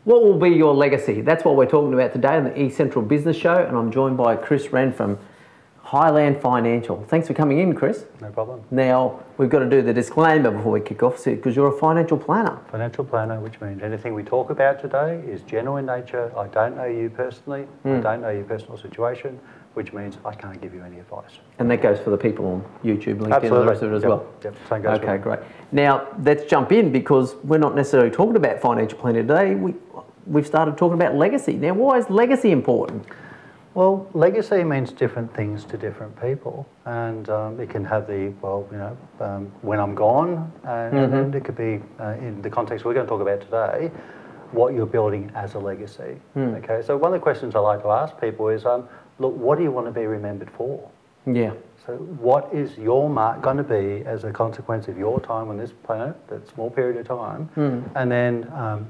What will be your legacy? That's what we're talking about today on the eCentral Business Show, and I'm joined by Chris Wren from Highland Financial. Thanks for coming in, Chris. No problem. Now, we've got to do the disclaimer before we kick off, because you're a financial planner. Financial planner, which means anything we talk about today is general in nature. I don't know you personally. I don't know your personal situation, which means I can't give you any advice. And that goes for the people on YouTube, LinkedIn, Absolutely. and the rest of it as well? Yep, same goes Okay, great. Now, let's jump in, because we're not necessarily talking about financial planning today. We've started talking about legacy. Now, why is legacy important? Well, legacy means different things to different people, and it can have the, when I'm gone, and it could be, in the context we're going to talk about today, what you're building as a legacy. Okay, so one of the questions I like to ask people is, look, what do you want to be remembered for? Yeah. So what is your mark going to be as a consequence of your time on this planet, that small period of time, and then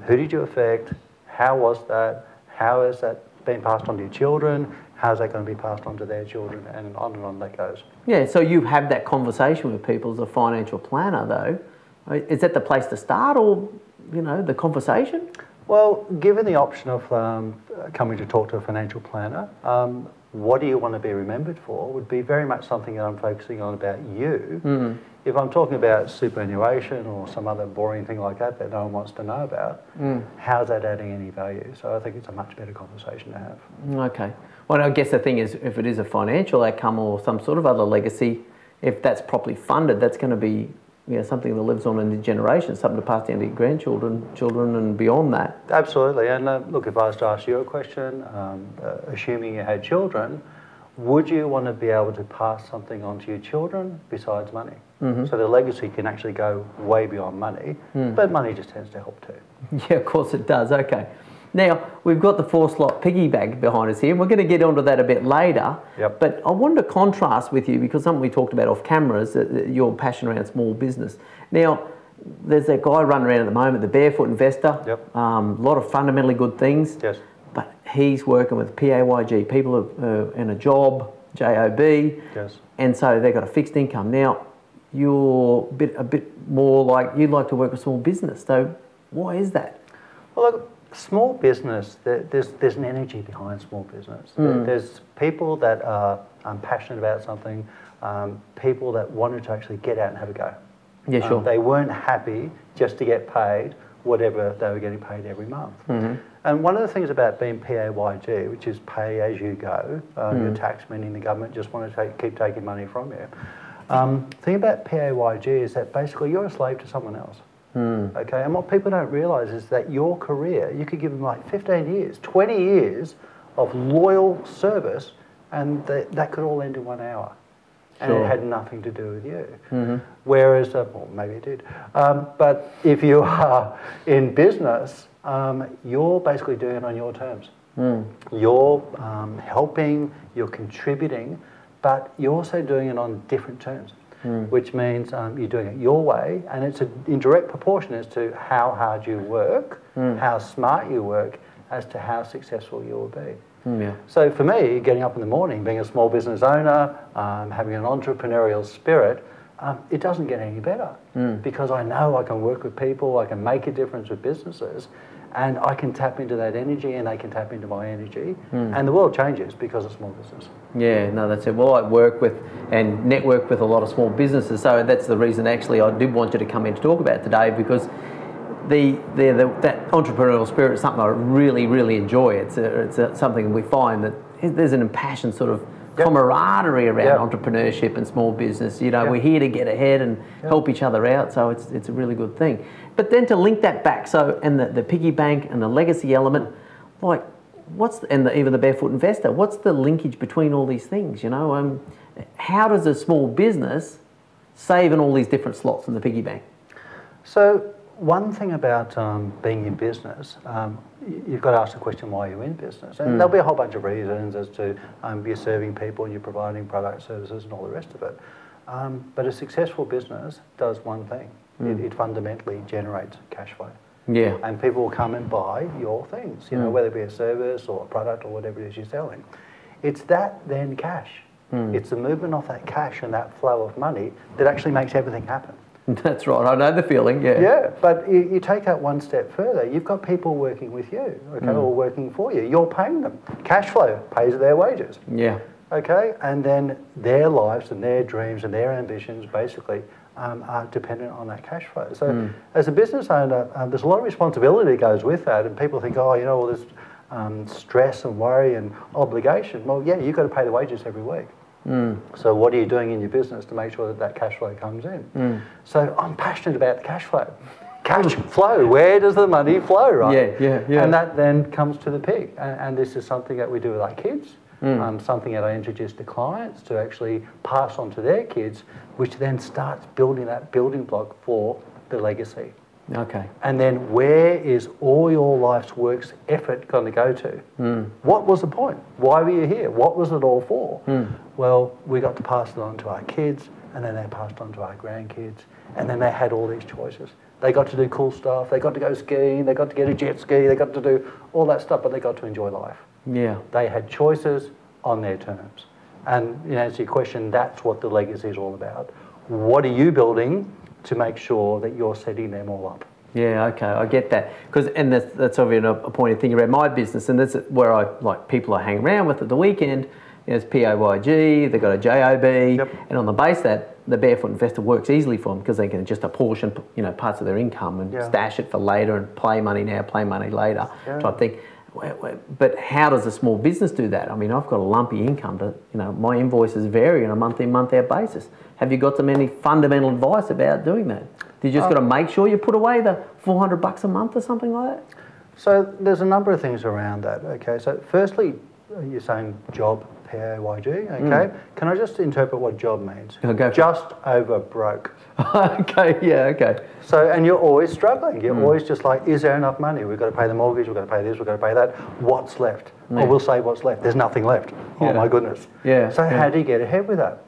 who did you affect, how was that, how has that been passed on to your children, how's that going to be passed on to their children, and on that goes. Yeah, so you have that conversation with people as a financial planner, though. Is that the place to start, or, the conversation? Well, given the option of coming to talk to a financial planner, what do you want to be remembered for would be very much something that I'm focusing on about you. If I'm talking about superannuation or some other boring thing like that that no one wants to know about, how's that adding any value? So I think it's a much better conversation to have. Okay. Well, I guess the thing is, if it is a financial outcome or some sort of other legacy, if that's properly funded, that's going to be something that lives on in the generations, something to pass down to your grandchildren, children, and beyond that. Absolutely. And look, if I was to ask you a question, assuming you had children, would you want to be able to pass something on to your children besides money? So the legacy can actually go way beyond money, but money just tends to help too. Yeah, of course it does. Okay. Now, we've got the 4-slot piggy bank behind us here, and we're going to get onto that a bit later. Yep. But I wanted to contrast with you, because something we talked about off cameras, your passion around small business. Now, there's that guy running around at the moment, the barefoot investor. Yep. A lot of fundamentally good things. Yes. But he's working with PAYG, people in a job, JOB. Yes. And so they've got a fixed income. Now, you're a bit more like, you'd like to work with small business. So why is that? Well, look, small business, there's an energy behind small business. There's people that are passionate about something, people that wanted to actually get out and have a go. Yeah, sure. They weren't happy just to get paid whatever they were getting paid every month. And one of the things about being PAYG, which is pay as you go, your tax, meaning the government just want to keep taking money from you. The thing about PAYG is that basically you're a slave to someone else. Okay, and what people don't realise is that your career, you could give them like 15 years, 20 years of loyal service, and that could all end in 1 hour. And it had nothing to do with you. Whereas, well, maybe it did. But if you are in business, you're basically doing it on your terms. You're helping, you're contributing, but you're also doing it on different terms. Which means you're doing it your way, and it's in direct proportion as to how hard you work, how smart you work, as to how successful you will be. So for me, getting up in the morning, being a small business owner, having an entrepreneurial spirit, it doesn't get any better, because I know I can work with people, I can make a difference with businesses, and I can tap into that energy, and they can tap into my energy, and the world changes because of small business. Yeah, no, that's it. Well, I work with and network with a lot of small businesses, so that's the reason actually I did want you to come in to talk about today, because that entrepreneurial spirit is something I really, really enjoy. It's something we find that there's an impassioned sort of camaraderie around entrepreneurship and small business. We're here to get ahead and help each other out, so it's a really good thing. But then to link that back, and the piggy bank and the legacy element, like even the barefoot investor, what's the linkage between all these things? How does a small business save in all these different slots in the piggy bank? So one thing about being in business, you've got to ask the question, why are you in business? And there'll be a whole bunch of reasons as to you're serving people and you're providing products, services, and all the rest of it. But a successful business does one thing. It fundamentally generates cash flow. Yeah. And people will come and buy your things, whether it be a service or a product or whatever it is you're selling. It's that then cash. It's the movement of that cash and that flow of money that actually makes everything happen. That's right. I know the feeling. Yeah. Yeah, but you take that one step further. You've got people working with you, okay, or working for you. You're paying them. Cash flow pays their wages. Yeah. Okay, and then their lives and their dreams and their ambitions basically are dependent on that cash flow. So as a business owner, there's a lot of responsibility that goes with that, and people think, oh, you know, all this stress and worry and obligation. Well, yeah, you've got to pay the wages every week. So what are you doing in your business to make sure that that cash flow comes in? So I'm passionate about the cash flow. Cash flow, where does the money flow, right? Yeah. And that then comes to the pig. And this is something that we do with our kids, something that I introduce to clients to actually pass on to their kids, which then starts building that building block for the legacy. Okay. And then where is all your life's work's effort going to go to? What was the point? Why were you here? What was it all for? Well, we got to pass it on to our kids, and then they passed on to our grandkids, and then they had all these choices. They got to do cool stuff, they got to go skiing, they got to get a jet ski, they got to do all that stuff, but they got to enjoy life. Yeah. They had choices on their terms. And in answer to your question, that's what the legacy is all about. What are you building to make sure that you're setting them all up? Yeah, okay, I get that. And that's obviously a point of thinking about my business, and that's where people I hang around with at the weekend. You know, it's PAYG, they've got a JOB, and on the base that the barefoot investor works easily for them because they can just apportion, you know, parts of their income and stash it for later and play money now, play money later type thing. But how does a small business do that? I mean, I've got a lumpy income. My invoices vary on a month-in, month-out basis. Have you got some any fundamental advice about doing that? You just got to make sure you put away the $400 a month or something like that? So there's a number of things around that. Okay, so firstly, you're saying job, PAYG. Okay, can I just interpret what job means? Just over broke. Okay, yeah, okay. So, and you're always struggling. You're always just like, is there enough money? We've got to pay the mortgage, we've got to pay this, we've got to pay that. What's left? Or we'll say what's left. There's nothing left. Oh my goodness. Yeah. So how do you get ahead with that?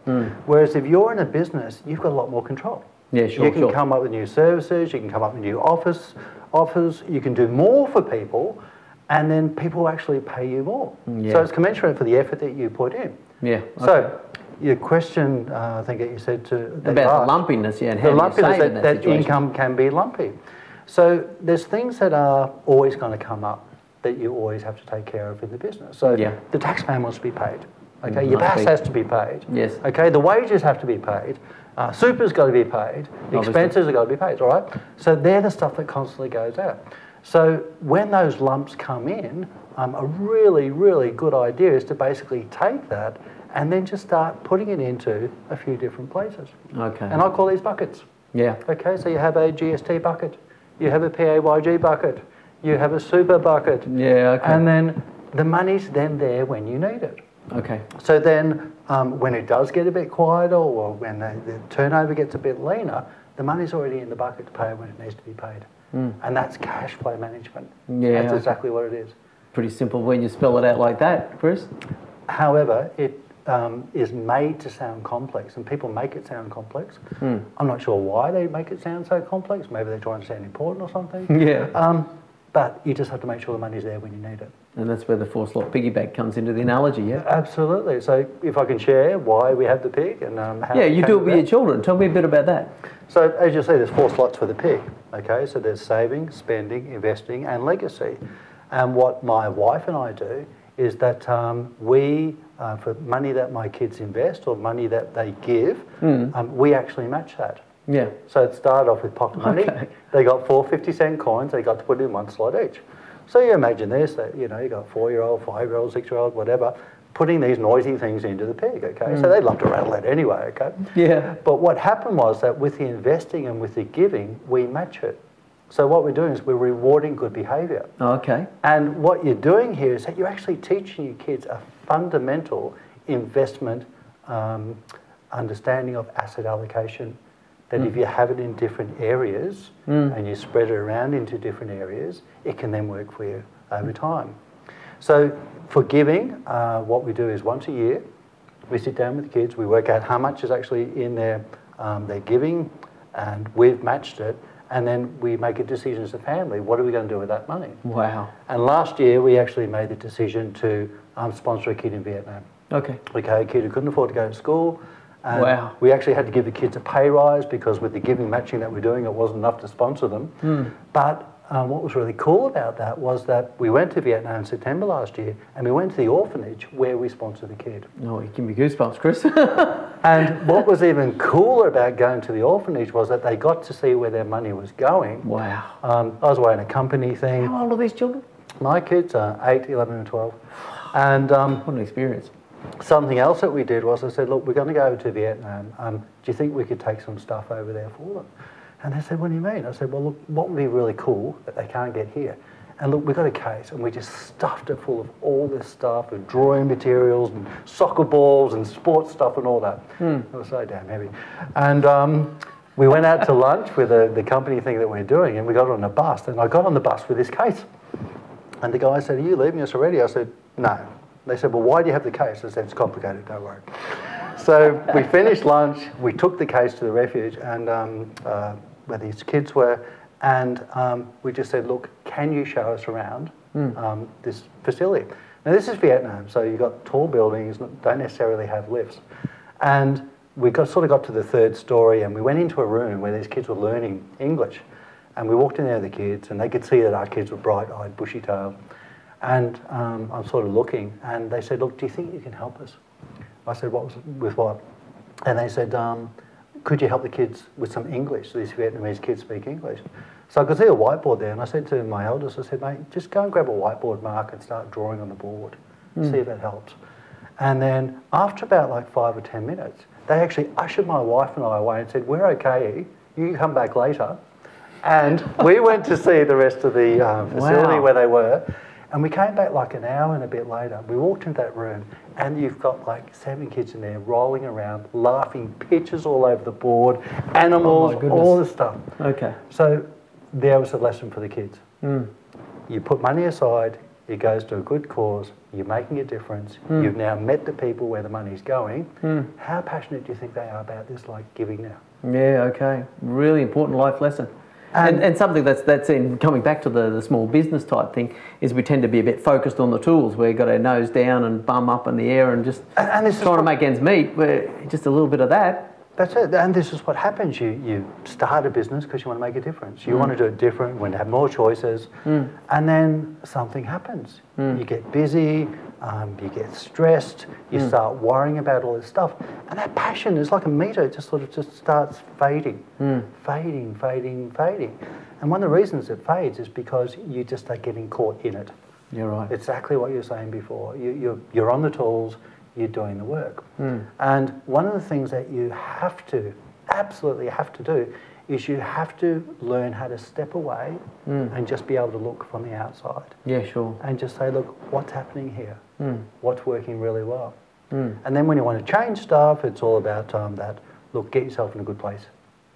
Whereas if you're in a business, you've got a lot more control. Yeah, sure. You can come up with new services, you can come up with new offers, you can do more for people, and then people actually pay you more. So it's commensurate for the effort that you put in. Yeah. Okay. So your question, I think that you said about the lumpiness, and how the lumpiness that situation. Income can be lumpy. So there's things that are always going to come up that you always have to take care of in the business. So the taxman wants to be paid. Okay, your BAS has to be paid. Yes. Okay, the wages have to be paid. Super's got to be paid. The expenses have got to be paid. All right. So they're the stuff that constantly goes out. So when those lumps come in, a really, really good idea is to basically take that and then just start putting it into a few different places. Okay. And I call these buckets. Yeah. Okay, so you have a GST bucket, you have a PAYG bucket, you have a super bucket. Yeah, okay. And then the money's then there when you need it. Okay. So then when it does get a bit quieter or when the turnover gets a bit leaner, the money's already in the bucket to pay when it needs to be paid. And that's cash flow management. Yeah. That's exactly what it is. Pretty simple when you spell it out like that, Chris. However, it is made to sound complex, and people make it sound complex. I'm not sure why they make it sound so complex. Maybe they're trying to sound important or something. Yeah. But you just have to make sure the money's there when you need it. And that's where the 4-slot piggy bank comes into the analogy, yeah? Absolutely. So if I can share why we have the pig and how... Yeah, you do it with your children. Tell me a bit about that. So as you see, there's 4 slots for the pig. Okay, so there's saving, spending, investing and legacy. And what my wife and I do is that we, for money that my kids invest or money that they give, we actually match that. Yeah. So it started off with pocket money. Okay. They got 4 50-cent coins. They got to put in 1 slot each. So you imagine this, that, you know, you got 4-year-old, 5-year-old, 6-year-old, whatever, putting these noisy things into the pig, okay? So they love to rattle it anyway, okay? Yeah. But what happened was that with the investing and with the giving, we match it. So what we're doing is we're rewarding good behaviour. Okay. And what you're doing here is that you're actually teaching your kids a fundamental investment understanding of asset allocation. That if you have it in different areas and you spread it around into different areas, it can then work for you over time. So for giving, what we do is once a year, we sit down with the kids, we work out how much is actually in their giving, and we've matched it, and then we make a decision as a family, what are we going to do with that money? Wow. And last year, we actually made the decision to sponsor a kid in Vietnam. Okay. Okay, a kid who couldn't afford to go to school, And wow. we actually had to give the kids a pay rise because with the giving matching that we're doing, it wasn't enough to sponsor them. But what was really cool about that was that we went to Vietnam in September last year, and we went to the orphanage where we sponsored the kid. Oh, you give me goosebumps, Chris. And what was even cooler about going to the orphanage was that they got to see where their money was going. Wow. I was wearing a company thing. How old are these children? My kids are 8, 11 and 12. And what an experience. something else that we did was I said, look, we're going to go over to Vietnam. Do you think we could take some stuff over there for them? And they said, what do you mean? I said, well, look, what would be really cool that they can't get here? And look, we got a case and we just stuffed it full of all this stuff and drawing materials and soccer balls and sports stuff and all that. It was so damn heavy. And we went out to lunch with the company thing that we're doing, and we got on a bus, and I got on the bus with this case. And the guy said, are you leaving us already? I said, no. They said, well, why do you have the case? I said, it's complicated, don't worry. So we finished lunch, we took the case to the refuge and where these kids were, and we just said, look, can you show us around this facility? Now this is Vietnam, so you've got tall buildings, don't necessarily have lifts. And we sort of got to the third story, and we went into a room where these kids were learning English. And we walked in there with the kids, and they could see that our kids were bright-eyed, bushy-tailed. And I'm sort of looking, and they said, look, do you think you can help us? I said, with what? And they said, could you help the kids with some English? These Vietnamese kids speak English. So I could see a whiteboard there, and I said to my eldest, I said, mate, just go and grab a whiteboard marker and start drawing on the board. See if that helps. And then after about like 5 or 10 minutes, they actually ushered my wife and I away and said, we're okay, you can come back later. And we went to see the rest of the facility where they were. And we came back like an hour and a bit later. We walked into that room, and you've got like 7 kids in there rolling around, laughing, pictures all over the board, animals, all this stuff. Okay. So there was a lesson for the kids. You put money aside, it goes to a good cause, you're making a difference, you've now met the people where the money's going. How passionate do you think they are about this, like giving now? Yeah, okay. Really important life lesson. And something that's in coming back to the small business type thing is we tend to be a bit focused on the tools. We've got our nose down and bum up in the air and just trying to make ends meet. We're just a little bit of that. That's it. And this is what happens. You start a business because you want to make a difference. You want to do it different, you want to have more choices. And then something happens. You get busy, you get stressed, you start worrying about all this stuff. And that passion is like a meter. It just sort of just starts fading, fading, fading, fading. And one of the reasons it fades is because you just start getting caught in it. You're right. Exactly what you were saying before. You're on the tools, you're doing the work. And one of the things that you have to, absolutely have to do, is you have to learn how to step away and just be able to look from the outside. Yeah, sure. And just say, look, what's happening here? What's working really well? And then when you want to change stuff, it's all about that, look, get yourself in a good place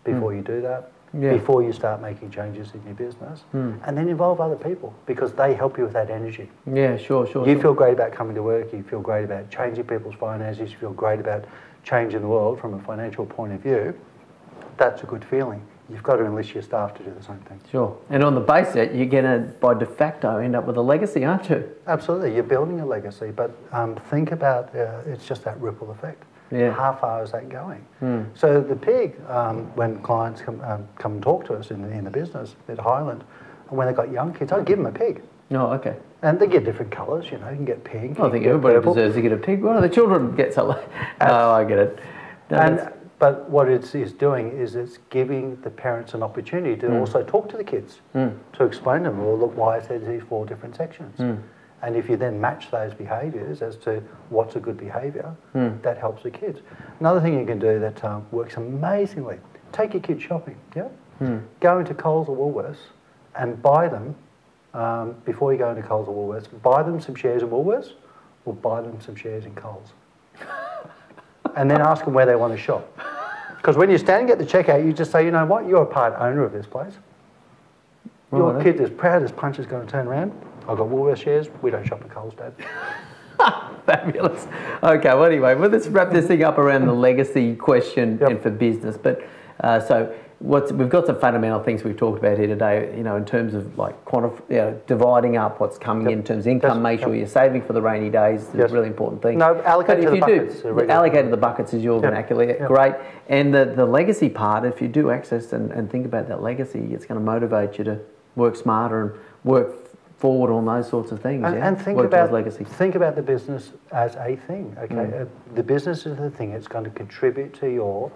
before you do that. Before you start making changes in your business, and then involve other people because they help you with that energy. Yeah, sure. You feel great about coming to work, you feel great about changing people's finances, you feel great about changing the world from a financial point of view. That's a good feeling. You've got to enlist your staff to do the same thing. Sure. And on the base that you're going to, by de facto, end up with a legacy, aren't you? Absolutely. You're building a legacy, but think about it's just that ripple effect. Yeah. How far is that going? So the pig, when clients come and talk to us in the business at Highland, and when they've got young kids, I give them a pig. Oh, okay. And they get different colours, you know, you can get pink. I think everybody deserves to get a pig. Why do the children get something? Oh, I get it. No, but what it's doing is it's giving the parents an opportunity to also talk to the kids, to explain to them, well, look, why I said these 4 different sections. And if you then match those behaviours as to what's a good behaviour, that helps the kids. Another thing you can do that works amazingly, take your kids shopping, Go into Coles or Woolworths and buy them, before you go into Coles or Woolworths, buy them some shares in Woolworths or buy them some shares in Coles. And then ask them where they want to shop. Because when you're standing at the checkout, you just say, you know what, you're a part owner of this place. Your kid is proud as punch is going to turn around. I've got Woolworths shares. We don't shop at Coles, Dad. Fabulous. Okay, well, anyway, let's wrap this thing up around the legacy question and for business. But so we've got some fundamental things we've talked about here today, you know, in terms of like dividing up what's coming in terms of income, make sure you're saving for the rainy days, is a really important thing. No, allocate to the buckets. Allocate to the buckets is your vernacular, great. And the legacy part, if you do access and think about that legacy, it's going to motivate you to work smarter and work forward on those sorts of things. And think about the business as a thing, okay? The business is the thing. It's going to contribute to your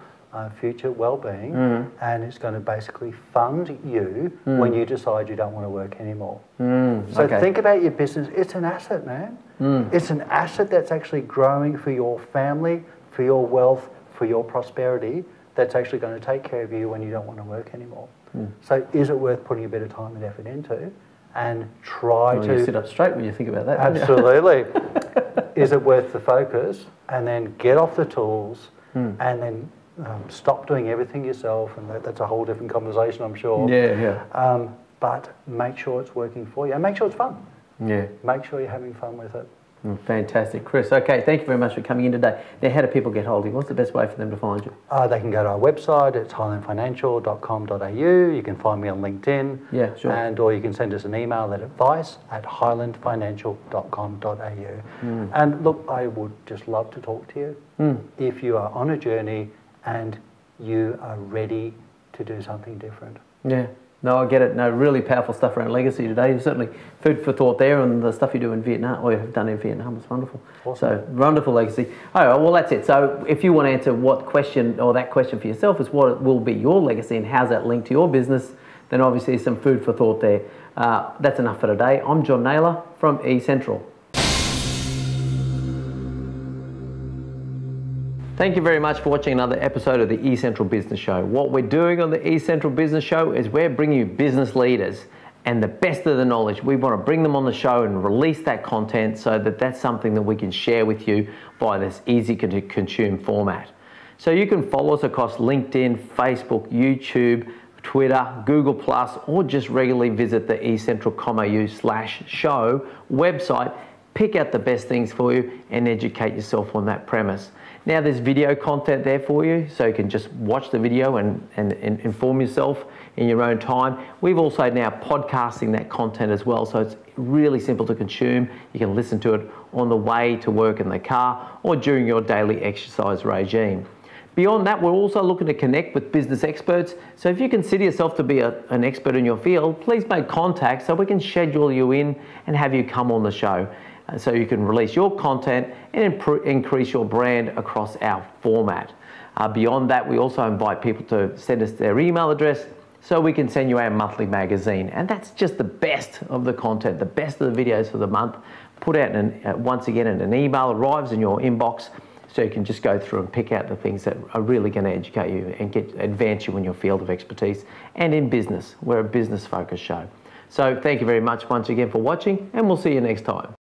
future well-being, and it's going to basically fund you when you decide you don't want to work anymore. So think about your business. It's an asset, man. It's an asset that's actually growing for your family, for your wealth, for your prosperity, that's actually going to take care of you when you don't want to work anymore. So is it worth putting a bit of time and effort into? And try to sit up straight when you think about that. Absolutely. Is it worth the focus? And then get off the tools, and then stop doing everything yourself. And that's a whole different conversation, I'm sure. But make sure it's working for you, and make sure it's fun. Make sure you're having fun with it. Fantastic, Chris. Okay, thank you very much for coming in today. Now, how do people get hold of you? What's the best way for them to find you? They can go to our website. It's highlandfinancial.com.au. You can find me on LinkedIn. Or you can send us an email at advice@highlandfinancial.com.au. And look, I would just love to talk to you if you are on a journey and you are ready to do something different. No, I get it. No, really powerful stuff around legacy today. Certainly food for thought there, and the stuff you do in Vietnam, or you've done in Vietnam, is wonderful. So, wonderful legacy. All right, well, that's it. So, if you want to answer what question, or that question for yourself, is what will be your legacy and how's that linked to your business, then obviously some food for thought there. That's enough for today. I'm John Nayler from eCentral. Thank you very much for watching another episode of the eCentral Business Show. What we're doing on the eCentral Business Show is we're bringing you business leaders and the best of the knowledge. We want to bring them on the show and release that content so that that's something that we can share with you by this easy to consume format. So you can follow us across LinkedIn, Facebook, YouTube, Twitter, Google+, or just regularly visit the eCentral.com.au/show website. Pick out the best things for you and educate yourself on that premise. Now there's video content there for you, so you can just watch the video and inform yourself in your own time. We've also now podcasting that content as well, so it's really simple to consume. You can listen to it on the way to work in the car or during your daily exercise regime. Beyond that, we're also looking to connect with business experts. So if you consider yourself to be an expert in your field, please make contact so we can schedule you in and have you come on the show. So you can release your content and increase your brand across our format. Beyond that, we also invite people to send us their email address so we can send you our monthly magazine. And that's just the best of the content, the best of the videos for the month, put out once again in an email, arrives in your inbox, so you can just go through and pick out the things that are really going to educate you and advance you in your field of expertise and in business. We're a business-focused show. So thank you very much once again for watching, and we'll see you next time.